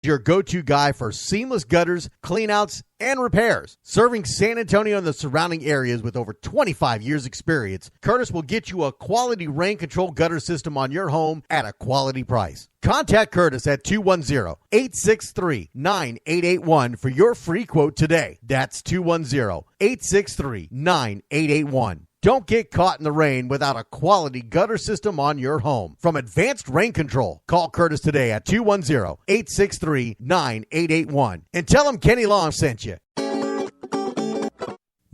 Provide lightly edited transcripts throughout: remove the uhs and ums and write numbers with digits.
Your go-to guy for seamless gutters, cleanouts, and repairs. Serving San Antonio and the surrounding areas with over 25 years experience, Curtis will get you a quality rain control gutter system on your home at a quality price. Contact Curtis at 210-863-9881 for your free quote today. That's 210-863-9881. Don't get caught in the rain without a quality gutter system on your home. From Advanced Rain Control, call Curtis today at 210-863-9881 and tell him Kenny Long sent you.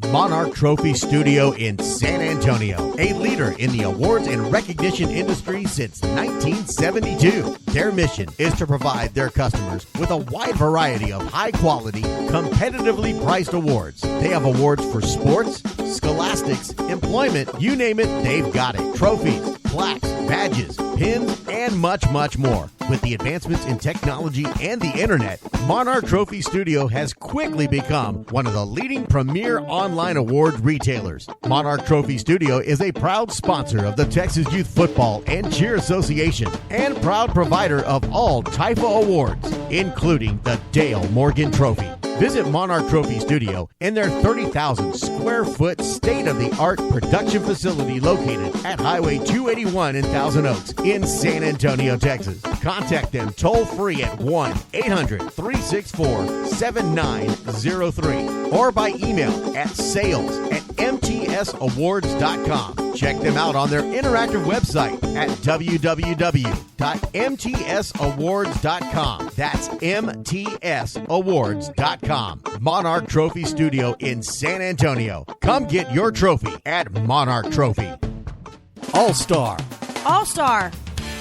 Monarch Trophy Studio in San Antonio, a leader in the awards and recognition industry since 1972. Their mission is to provide their customers with a wide variety of high-quality, competitively priced awards. They have awards for sports, scholastics, employment, you name it, they've got it. Trophies, plaques, badges, pins, and much, much more. With the advancements in technology and the internet, Monarch Trophy Studio has quickly become one of the leading premier online award retailers. Monarch Trophy Studio is a proud sponsor of the Texas Youth Football and Cheer Association and proud provider of all Tyfa awards, including the Dale Morgan Trophy. Visit Monarch Trophy Studio in their 30,000 square foot state-of-the-art production facility located at Highway 281 in Thousand Oaks in San Antonio, Texas. Contact them toll-free at 1-800-364-7903 or by email at sales@mtsawards.com. Check them out on their interactive website at www.mtsawards.com. That's mtsawards.com. Monarch Trophy Studio in San Antonio. Come get your trophy at Monarch Trophy. All-Star. All-Star.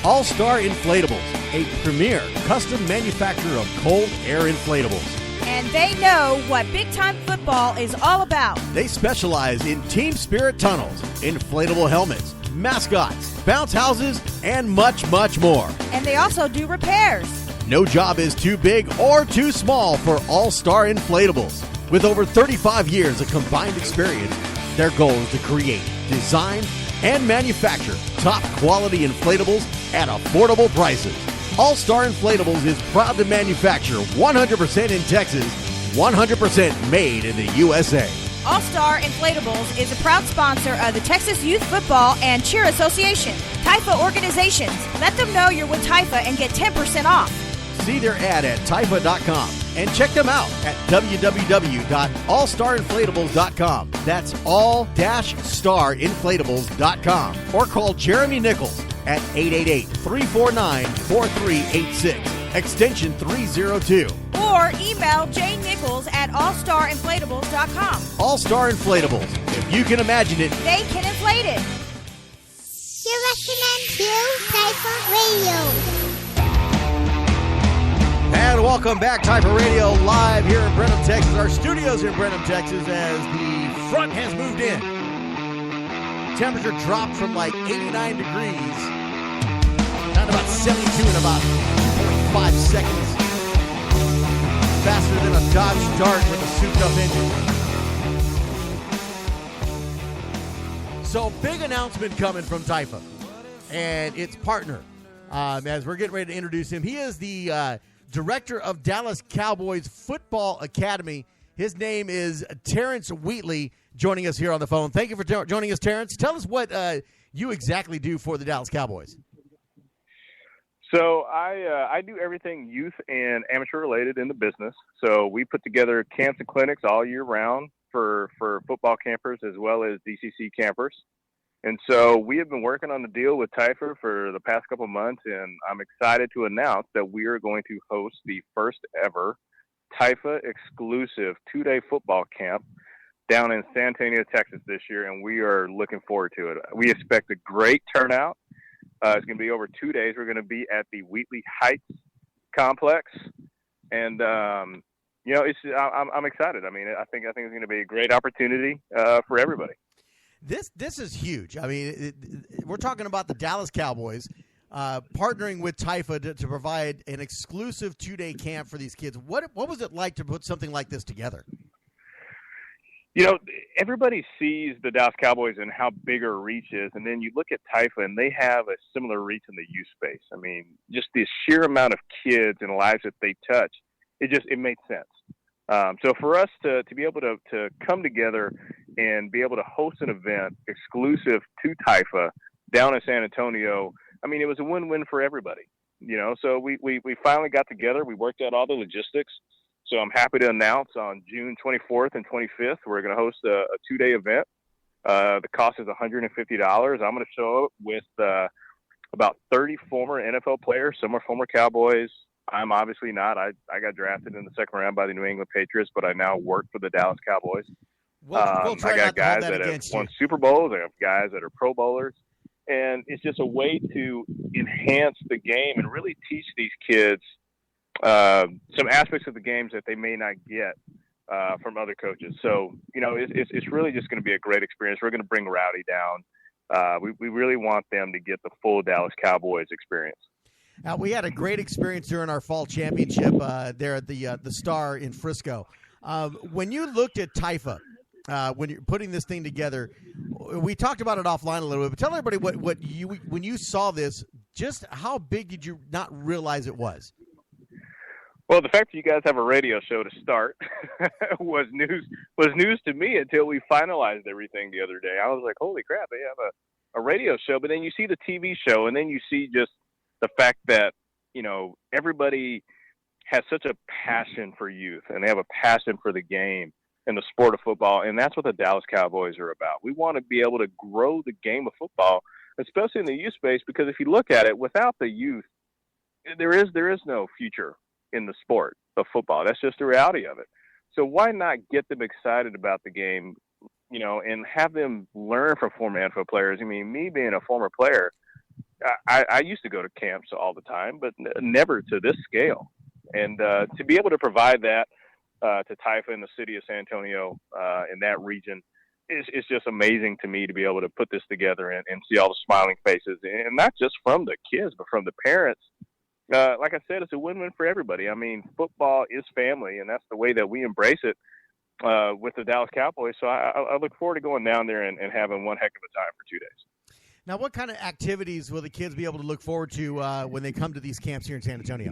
All-Star Inflatables, a premier custom manufacturer of cold air inflatables. And they know what big-time football is all about. They specialize in team spirit tunnels, inflatable helmets, mascots, bounce houses, and much, much more. And they also do repairs. No job is too big or too small for All-Star Inflatables. With over 35 years of combined experience, their goal is to create, design, and manufacture top-quality inflatables at affordable prices. All-Star Inflatables is proud to manufacture 100% in Texas, 100% made in the USA. All-Star Inflatables is a proud sponsor of the Texas Youth Football and Cheer Association. Tyfa organizations. Let them know you're with Tyfa and get 10% off. See their ad at Tyfa.com and check them out at www.allstarinflatables.com. That's all-starinflatables.com. Or call Jeremy Nichols at 888-349-4386, extension 302. Or email jnichols at allstarinflatables.com. All-Star Inflatables. If you can imagine it, they can inflate it. You're listening to Tyfa Radio. And welcome back, Tyfa Radio, live here in Brenham, Texas. Our studios in Brenham, Texas, as the front has moved in. Temperature dropped from like 89 degrees down to about 72 in about 2.5 seconds. Faster than a Dodge Dart with a souped-up engine. So, big announcement coming from Tyfa and its partner. As we're getting ready to introduce him, he is the director of Dallas Cowboys Football Academy. His name is Terrance Wheatley, joining us here on the phone. Thank you for joining us, Terrence. Tell us what you exactly do for the Dallas Cowboys. So I do everything youth and amateur related in the business. So we put together camps and clinics all year round for football campers as well as DCC campers. And so we have been working on the deal with Tyfa for the past couple of months, and I'm excited to announce that we are going to host the first ever Tyfa exclusive 2-day football camp down in San Antonio, Texas this year, and we are looking forward to it. We expect a great turnout. It's going to be over 2 days. We're going to be at the Wheatley Heights complex, and I'm excited. I mean, I think it's going to be a great opportunity for everybody. This is huge. I mean, we're talking about the Dallas Cowboys partnering with Tyfa to provide an exclusive 2-day camp for these kids. What was it like to put something like this together? Everybody sees the Dallas Cowboys and how big our reach is, and then you look at Tyfa, and they have a similar reach in the youth space. I mean, just the sheer amount of kids and lives that they touch, it made sense. So for us to be able to come together and be able to host an event exclusive to Tyfa down in San Antonio, I mean, it was a win-win for everybody. So we finally got together. We worked out all the logistics. So I'm happy to announce on June 24th and 25th, we're going to host a 2-day event. The cost is $150. I'm going to show up with about 30 former NFL players. Some are former Cowboys. I'm obviously not. I got drafted in the second round by the New England Patriots, but I now work for the Dallas Cowboys. We'll try I got not to hold guys that that have against you. won Super Bowls. I have guys that are Pro Bowlers. And it's just a way to enhance the game and really teach these kids some aspects of the games that they may not get from other coaches. So, it's really just going to be a great experience. We're going to bring Rowdy down. We really want them to get the full Dallas Cowboys experience. We had a great experience during our fall championship there at the Star in Frisco. When you looked at Tyfa, when you're putting this thing together, we talked about it offline a little bit, but tell everybody when you saw this, just how big did you not realize it was? Well, the fact that you guys have a radio show to start was news to me until we finalized everything the other day. I was like, holy crap, they have a radio show. But then you see the TV show, and then you see just the fact that, everybody has such a passion for youth, and they have a passion for the game and the sport of football, and that's what the Dallas Cowboys are about. We want to be able to grow the game of football, especially in the youth space, because if you look at it, without the youth, there is no future in the sport of football. That's just the reality of it. So why not get them excited about the game, and have them learn from former NFL players? I mean, me being a former player, I used to go to camps all the time, but never to this scale. And to be able to provide that to Tyfa in the city of San Antonio, in that region, it's just amazing to me to be able to put this together and see all the smiling faces, and not just from the kids, but from the parents. Like I said, it's a win-win for everybody. I mean, football is family, and that's the way that we embrace it with the Dallas Cowboys. So I look forward to going down there and having one heck of a time for 2 days. Now, what kind of activities will the kids be able to look forward to when they come to these camps here in San Antonio?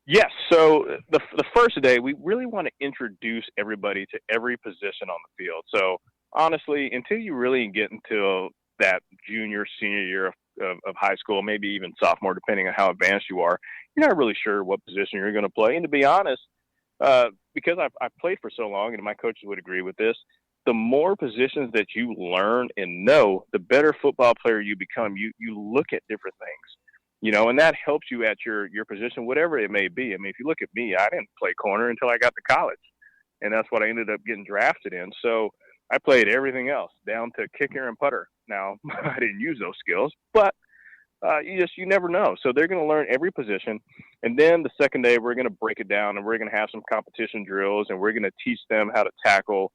Yes. So the first day, we really want to introduce everybody to every position on the field. So honestly, until you really get into that junior, senior year of high school, maybe even sophomore, depending on how advanced you are, you're not really sure what position you're going to play. And to be honest, because I've played for so long, and my coaches would agree with this, the more positions that you learn and know, the better football player you become. You look at different things, and that helps you at your position, whatever it may be. I mean, if you look at me, I didn't play corner until I got to college, and that's what I ended up getting drafted in. So I played everything else down to kicker and putter. Now, I didn't use those skills, but you never know. So they're going to learn every position. And then the second day, we're going to break it down, and we're going to have some competition drills, and we're going to teach them how to tackle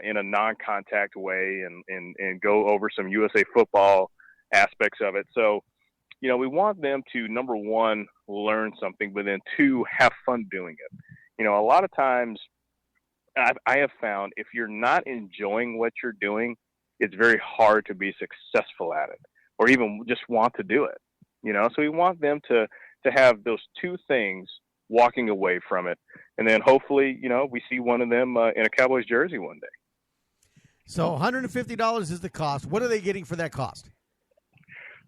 in a non-contact way and go over some USA football aspects of it. So, we want them to, number one, learn something, but then two, have fun doing it. A lot of times I have found if you're not enjoying what you're doing, it's very hard to be successful at it or even just want to do it, So we want them to have those two things walking away from it. And then hopefully, we see one of them in a Cowboys jersey one day. So $150 is the cost. What are they getting for that cost?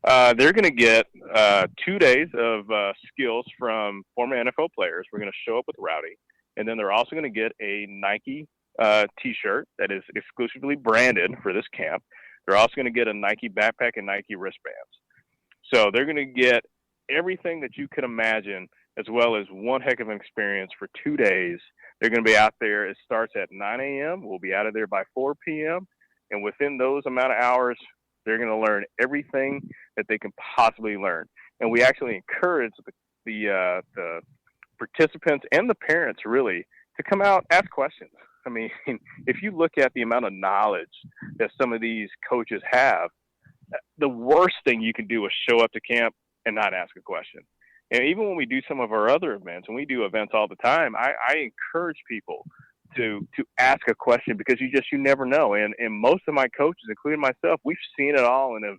They're going to get 2 days of skills from former NFL players. We're going to show up with Rowdy. And then they're also going to get a Nike T-shirt that is exclusively branded for this camp. They're also going to get a Nike backpack and Nike wristbands. So they're going to get everything that you could imagine, as well as one heck of an experience for 2 days. They're going to be out there. It starts at 9 a.m. We'll be out of there by 4 p.m. And within those amount of hours, they're going to learn everything that they can possibly learn. And we actually encourage the participants and the parents really to come out, ask questions. I mean, if you look at the amount of knowledge that some of these coaches have, the worst thing you can do is show up to camp and not ask a question. And even when we do some of our other events, and we do events all the time, I encourage people to ask a question, because you never know. And most of my coaches, including myself, we've seen it all and have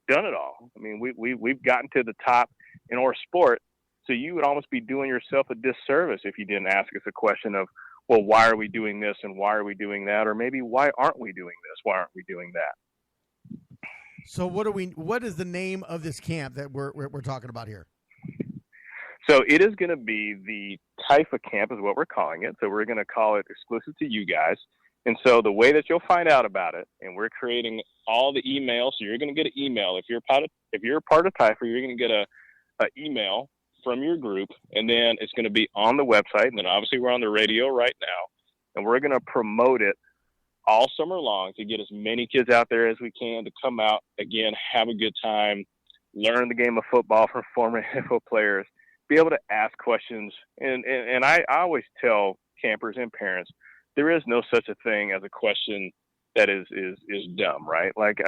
done it all. I mean, we've gotten to the top in our sport. So you would almost be doing yourself a disservice if you didn't ask us a question of, well, why are we doing this and why are we doing that? Or maybe, why aren't we doing this? Why aren't we doing that? So what is the name of this camp that we're talking about here? So it is going to be the Tyfa Camp is what we're calling it. So we're going to call it exclusive to you guys. And so the way that you'll find out about it, and we're creating all the emails. So you're going to get an email. If you're a part of Tyfa, you're going to get a email from your group, and then it's going to be on the website. And then obviously we're on the radio right now, and we're going to promote it all summer long to get as many kids out there as we can to come out, again, have a good time, learn the game of football from former NFL players, be able to ask questions. And I always tell campers and parents, there is no such a thing as a question that is dumb, right? Like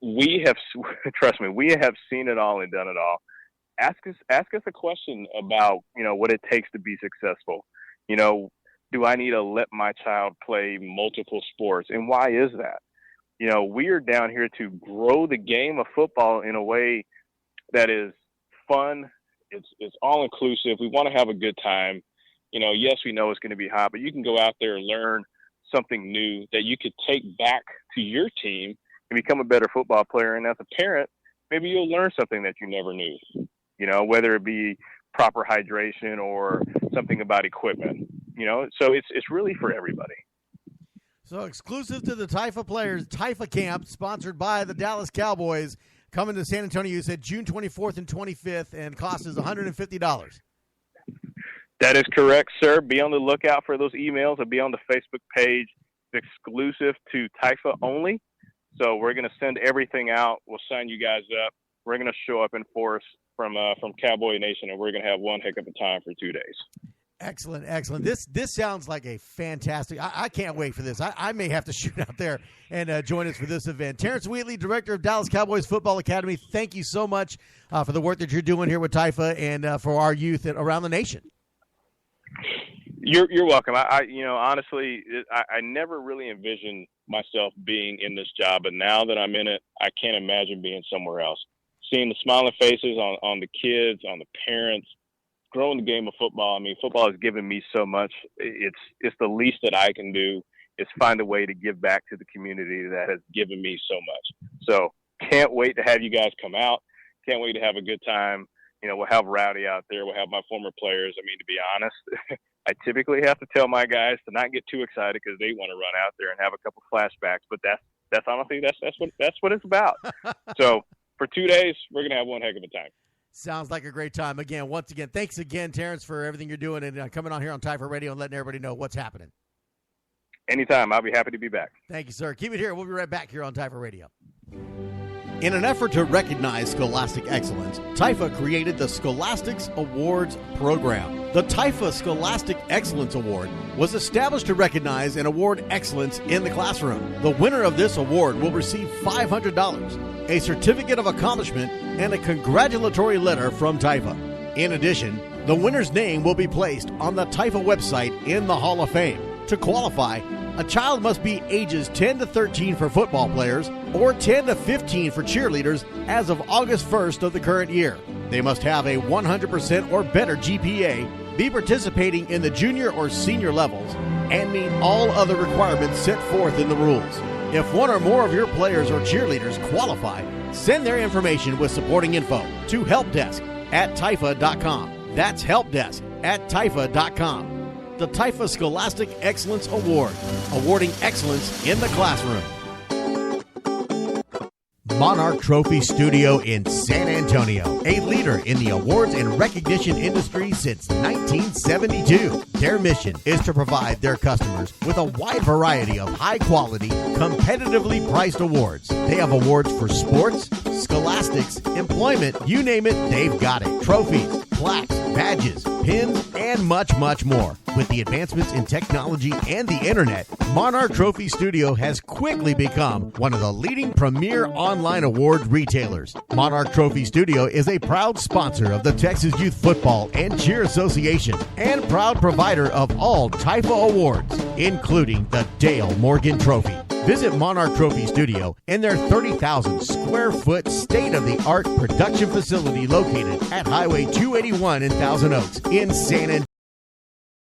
we have, trust me, we have seen it all and done it all. Ask us a question about, what it takes to be successful. Do I need to let my child play multiple sports? And why is that? We are down here to grow the game of football in a way that is fun. It's all inclusive. We want to have a good time. Yes, we know it's going to be hot, but you can go out there and learn something new that you could take back to your team and become a better football player. And as a parent, maybe you'll learn something that you never knew, whether it be proper hydration or something about equipment, so it's really for everybody. So exclusive to the Tyfa players, Tyfa Camp, sponsored by the Dallas Cowboys, coming to San Antonio, you said June 24th and 25th, and cost is $150. That is correct, sir. Be on the lookout for those emails. It'll be on the Facebook page. It's exclusive to Tyfa only. So we're going to send everything out. We'll sign you guys up. We're going to show up in force from Cowboy Nation, and we're going to have one heck of a time for 2 days. Excellent. This sounds like a fantastic. I can't wait for this. I may have to shoot out there and join us for this event. Terrance Wheatley, director of Dallas Cowboys Football Academy, thank you so much for the work that you're doing here with Tyfa and for our youth around the nation. You're welcome. Honestly, I never really envisioned myself being in this job, but now that I'm in it, I can't imagine being somewhere else. Seeing the smiling faces on the kids, on the parents, growing the game of football. I mean, football has given me so much. It's the least that I can do is find a way to give back to the community that has given me so much. So can't wait to have you guys come out. Can't wait to have a good time. We'll have Rowdy out there. We'll have my former players. I mean, to be honest, I typically have to tell my guys to not get too excited because they want to run out there and have a couple flashbacks. But that's honestly that's what it's about. So for 2 days, we're gonna have one heck of a time. Sounds like a great time. Once again, thanks again, Terrence, for everything you're doing and coming on here on Tyfa Radio and letting everybody know what's happening. Anytime. I'll be happy to be back. Thank you, sir. Keep it here. We'll be right back here on Tyfa Radio. In an effort to recognize scholastic excellence, Tyfa created the Scholastics Awards program. The Tyfa Scholastic Excellence Award was established to recognize and award excellence in the classroom. The winner of this award will receive $500, a certificate of accomplishment, and a congratulatory letter from Tyfa. In addition, the winner's name will be placed on the Tyfa website in the Hall of Fame. To qualify, a child must be ages 10 to 13 for football players or 10 to 15 for cheerleaders as of August 1st of the current year. They must have a 100% or better GPA, be participating in the junior or senior levels, and meet all other requirements set forth in the rules. If one or more of your players or cheerleaders qualify, send their information with supporting info to helpdesk@tyfa.com. That's helpdesk@tyfa.com. The Tyfa Scholastic Excellence Award, awarding excellence in the classroom. Monarch Trophy Studio in San Antonio, a leader in the awards and recognition industry since 1972. Their mission is to provide their customers with a wide variety of high-quality, competitively priced awards. They have awards for sports, scholastics, employment, you name it, they've got it. Trophies, plaques, badges, pins, and much, much more. With the advancements in technology and the internet, Monarch Trophy Studio has quickly become one of the leading premier online award retailers. Monarch Trophy Studio is a proud sponsor of the Texas Youth Football and Cheer Association and proud provider of all Tyfa awards. including the Dale Morgan Trophy. Visit Monarch Trophy Studio in their 30,000 square foot state-of-the-art production facility located at Highway 281 in Thousand Oaks in San Antonio.